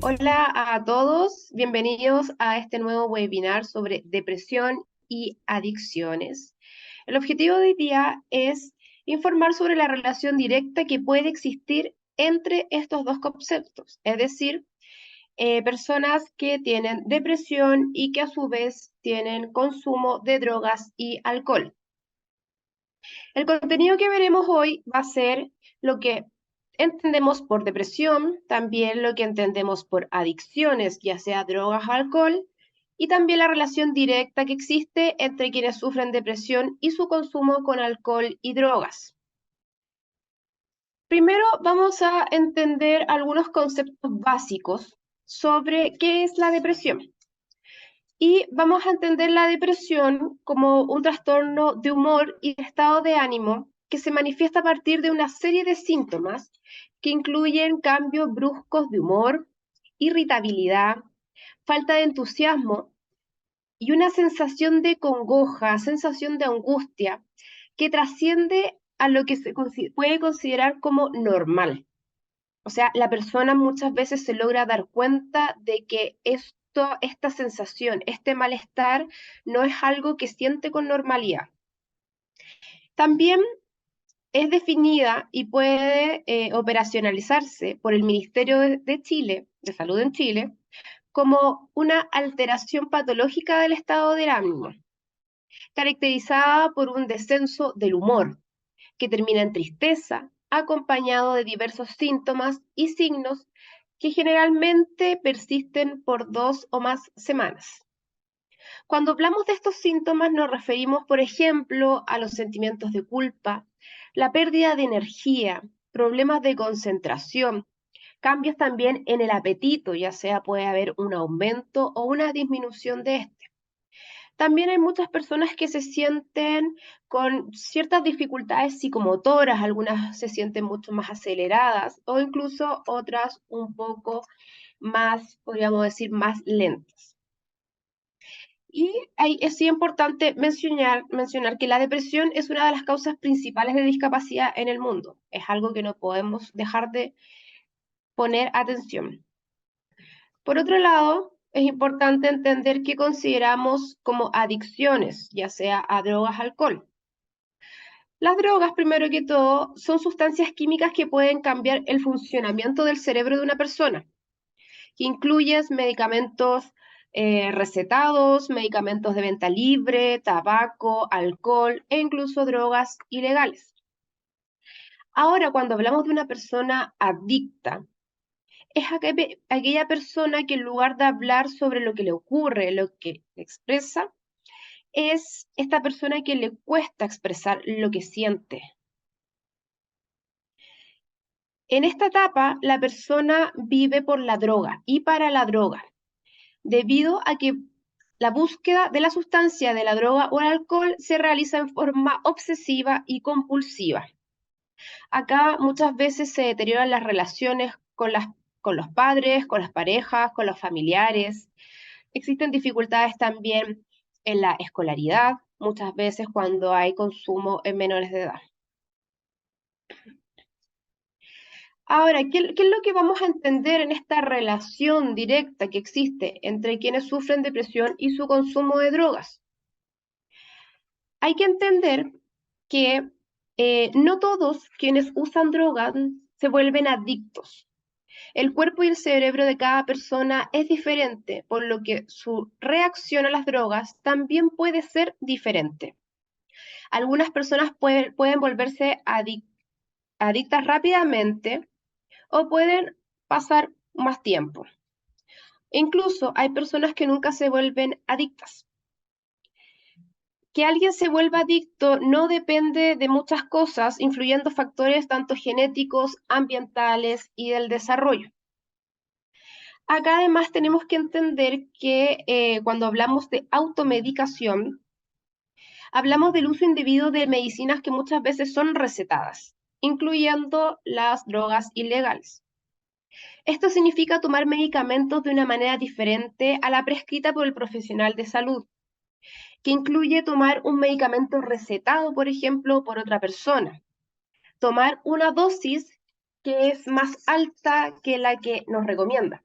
Hola a todos, bienvenidos a este nuevo webinar sobre depresión y adicciones. El objetivo de hoy día es informar sobre la relación directa que puede existir entre estos dos conceptos, es decir, personas que tienen depresión y que a su vez tienen consumo de drogas y alcohol. El contenido que veremos hoy va a ser lo que entendemos por depresión, también lo que entendemos por adicciones, ya sea drogas o alcohol, y también la relación directa que existe entre quienes sufren depresión y su consumo con alcohol y drogas. Primero vamos a entender algunos conceptos básicos sobre qué es la depresión. Y vamos a entender la depresión como un trastorno de humor y de estado de ánimo que se manifiesta a partir de una serie de síntomas que incluyen cambios bruscos de humor, irritabilidad, falta de entusiasmo y una sensación de congoja, sensación de angustia que trasciende a lo que se puede considerar como normal. O sea, la persona muchas veces se logra dar cuenta de que esta sensación, este malestar, no es algo que siente con normalidad. También es definida y puede operacionalizarse por el Ministerio de Chile, de Salud en Chile, como una alteración patológica del estado del ánimo, caracterizada por un descenso del humor, que termina en tristeza, acompañado de diversos síntomas y signos que generalmente persisten por 2 o más semanas. Cuando hablamos de estos síntomas nos referimos, por ejemplo, a los sentimientos de culpa, la pérdida de energía, problemas de concentración, cambios también en el apetito, ya sea puede haber un aumento o una disminución de este. También hay muchas personas que se sienten con ciertas dificultades psicomotoras, algunas se sienten mucho más aceleradas o incluso otras un poco más, podríamos decir, más lentas. Y es importante mencionar que la depresión es una de las causas principales de discapacidad en el mundo. Es algo que no podemos dejar de poner atención. Por otro lado, es importante entender qué consideramos como adicciones, ya sea a drogas, alcohol. Las drogas, primero que todo, son sustancias químicas que pueden cambiar el funcionamiento del cerebro de una persona, que incluyen medicamentos recetados, medicamentos de venta libre, tabaco, alcohol e incluso drogas ilegales. Ahora, cuando hablamos de una persona adicta, es aquella persona que en lugar de hablar sobre lo que le ocurre, lo que expresa, es esta persona que le cuesta expresar lo que siente. En esta etapa, la persona vive por la droga y para la droga, debido a que la búsqueda de la sustancia de la droga o el alcohol se realiza en forma obsesiva y compulsiva. Acá muchas veces se deterioran las relaciones con los padres, con las parejas, con los familiares. Existen dificultades también en la escolaridad, muchas veces cuando hay consumo en menores de edad. Ahora, ¿qué es lo que vamos a entender en esta relación directa que existe entre quienes sufren depresión y su consumo de drogas? Hay que entender que no todos quienes usan drogas se vuelven adictos. El cuerpo y el cerebro de cada persona es diferente, por lo que su reacción a las drogas también puede ser diferente. Algunas personas pueden volverse adictas rápidamente o pueden pasar más tiempo. Incluso hay personas que nunca se vuelven adictas. Que alguien se vuelva adicto no depende de muchas cosas, incluyendo factores tanto genéticos, ambientales y del desarrollo. Acá además tenemos que entender que cuando hablamos de automedicación, hablamos del uso indebido de medicinas que muchas veces son recetadas, incluyendo las drogas ilegales. Esto significa tomar medicamentos de una manera diferente a la prescrita por el profesional de salud, que incluye tomar un medicamento recetado, por ejemplo, por otra persona, tomar una dosis que es más alta que la que nos recomienda.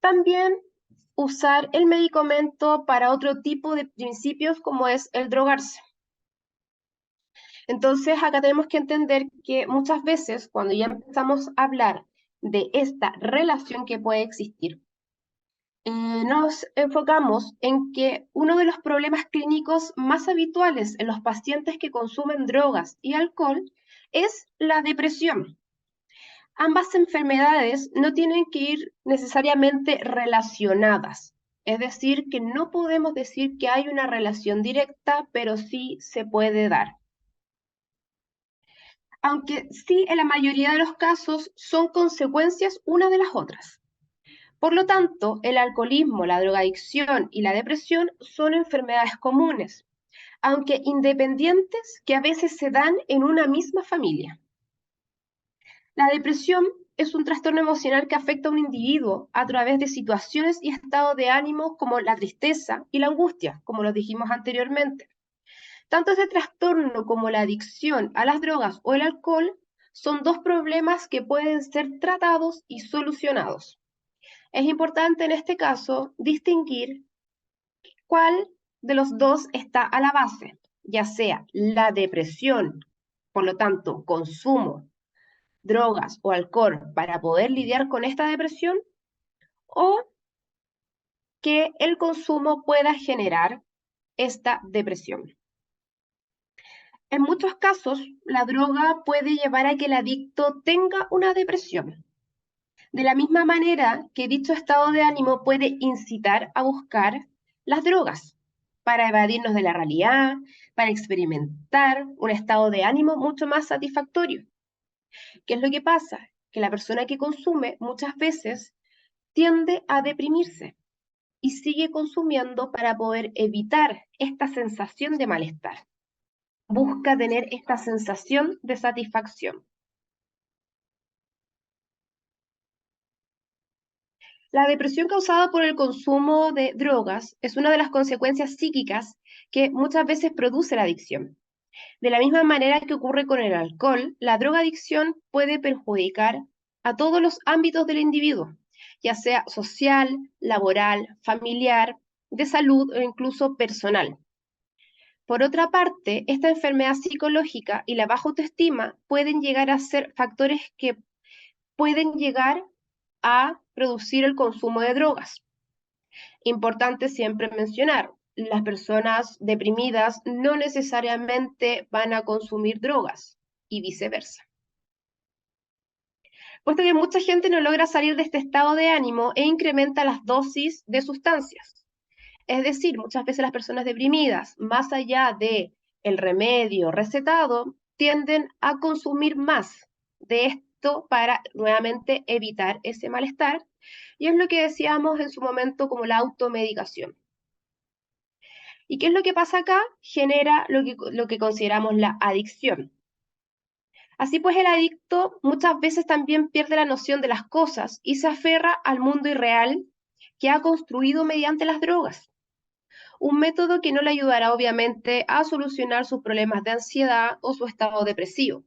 También usar el medicamento para otro tipo de principios como es el drogarse. Entonces, acá tenemos que entender que muchas veces cuando ya empezamos a hablar de esta relación que puede existir, nos enfocamos en que uno de los problemas clínicos más habituales en los pacientes que consumen drogas y alcohol es la depresión. Ambas enfermedades no tienen que ir necesariamente relacionadas, es decir, que no podemos decir que hay una relación directa, pero sí se puede dar. Aunque sí en la mayoría de los casos son consecuencias una de las otras. Por lo tanto, el alcoholismo, la drogadicción y la depresión son enfermedades comunes, aunque independientes que a veces se dan en una misma familia. La depresión es un trastorno emocional que afecta a un individuo a través de situaciones y estados de ánimo como la tristeza y la angustia, como lo dijimos anteriormente. Tanto este trastorno como la adicción a las drogas o el alcohol son dos problemas que pueden ser tratados y solucionados. Es importante en este caso distinguir cuál de los dos está a la base, ya sea la depresión, por lo tanto, consumo, drogas o alcohol para poder lidiar con esta depresión, o que el consumo pueda generar esta depresión. En muchos casos, la droga puede llevar a que el adicto tenga una depresión, de la misma manera que dicho estado de ánimo puede incitar a buscar las drogas para evadirnos de la realidad, para experimentar un estado de ánimo mucho más satisfactorio. ¿Qué es lo que pasa? Que la persona que consume muchas veces tiende a deprimirse y sigue consumiendo para poder evitar esta sensación de malestar. Busca tener esta sensación de satisfacción. La depresión causada por el consumo de drogas es una de las consecuencias psíquicas que muchas veces produce la adicción. De la misma manera que ocurre con el alcohol, la drogadicción puede perjudicar a todos los ámbitos del individuo, ya sea social, laboral, familiar, de salud o incluso personal. Por otra parte, esta enfermedad psicológica y la baja autoestima pueden llegar a ser factores que pueden llegar a producir el consumo de drogas. Importante siempre mencionar, las personas deprimidas no necesariamente van a consumir drogas y viceversa. Puesto que mucha gente no logra salir de este estado de ánimo e incrementa las dosis de sustancias. Es decir, muchas veces las personas deprimidas, más allá de el remedio recetado, tienden a consumir más de esto para nuevamente evitar ese malestar. Y es lo que decíamos en su momento como la automedicación. ¿Y qué es lo que pasa acá? Genera lo que consideramos la adicción. Así pues, el adicto muchas veces también pierde la noción de las cosas y se aferra al mundo irreal que ha construido mediante las drogas. Un método que no le ayudará obviamente a solucionar sus problemas de ansiedad o su estado depresivo.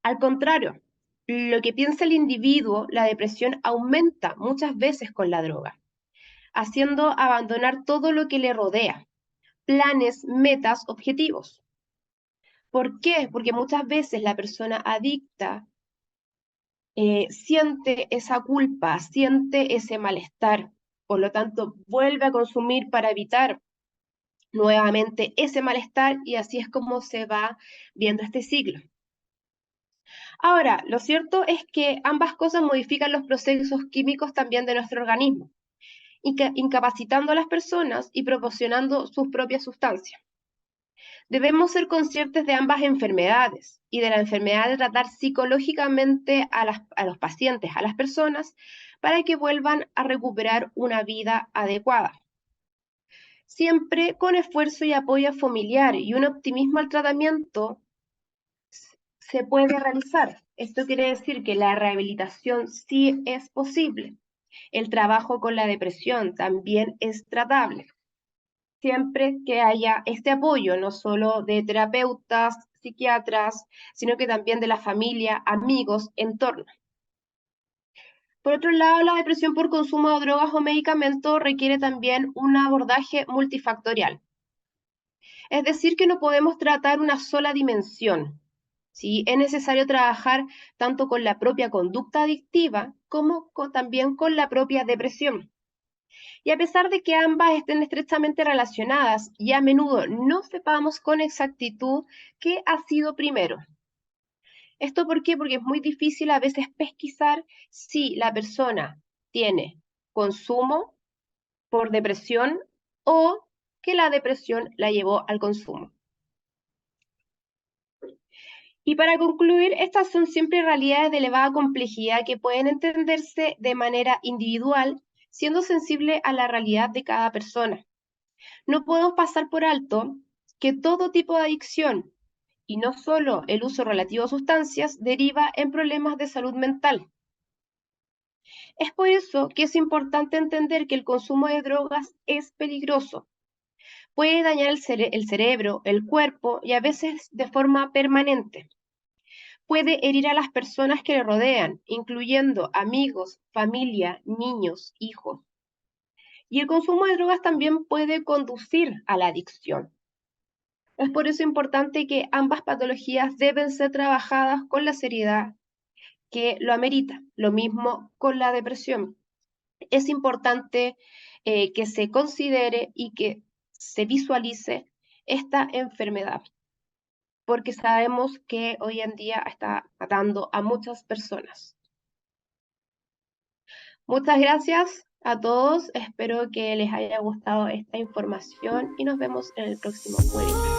Al contrario, lo que piensa el individuo, la depresión aumenta muchas veces con la droga, haciendo abandonar todo lo que le rodea, planes, metas, objetivos. ¿Por qué? Porque muchas veces la persona adicta siente esa culpa, siente ese malestar, por lo tanto vuelve a consumir para evitar nuevamente ese malestar y así es como se va viendo este ciclo. Ahora, lo cierto es que ambas cosas modifican los procesos químicos también de nuestro organismo, incapacitando a las personas y proporcionando sus propias sustancias. Debemos ser conscientes de ambas enfermedades y de la enfermedad de tratar psicológicamente a los pacientes, a las personas, para que vuelvan a recuperar una vida adecuada. Siempre con esfuerzo y apoyo familiar y un optimismo al tratamiento se puede realizar. Esto quiere decir que la rehabilitación sí es posible. El trabajo con la depresión también es tratable siempre que haya este apoyo, no solo de terapeutas, psiquiatras, sino que también de la familia, amigos, entorno. Por otro lado, la depresión por consumo de drogas o medicamentos requiere también un abordaje multifactorial. Es decir, que no podemos tratar una sola dimensión. ¿Sí? Es necesario trabajar tanto con la propia conducta adictiva como también con la propia depresión. Y a pesar de que ambas estén estrechamente relacionadas y a menudo no sepamos con exactitud qué ha sido primero. ¿Esto por qué? Porque es muy difícil a veces pesquisar si la persona tiene consumo por depresión o que la depresión la llevó al consumo. Y para concluir, estas son siempre realidades de elevada complejidad que pueden entenderse de manera individual, siendo sensible a la realidad de cada persona. No podemos pasar por alto que todo tipo de adicción, y no solo el uso relativo a sustancias, deriva en problemas de salud mental. Es por eso que es importante entender que el consumo de drogas es peligroso. Puede dañar el cerebro, el cuerpo y a veces de forma permanente. Puede herir a las personas que le rodean, incluyendo amigos, familia, niños, hijos. Y el consumo de drogas también puede conducir a la adicción. Es por eso importante que ambas patologías deben ser trabajadas con la seriedad que lo amerita. Lo mismo con la depresión. Es importante que se considere y que se visualice esta enfermedad, porque sabemos que hoy en día está matando a muchas personas. Muchas gracias a todos, espero que les haya gustado esta información y nos vemos en el próximo webinar.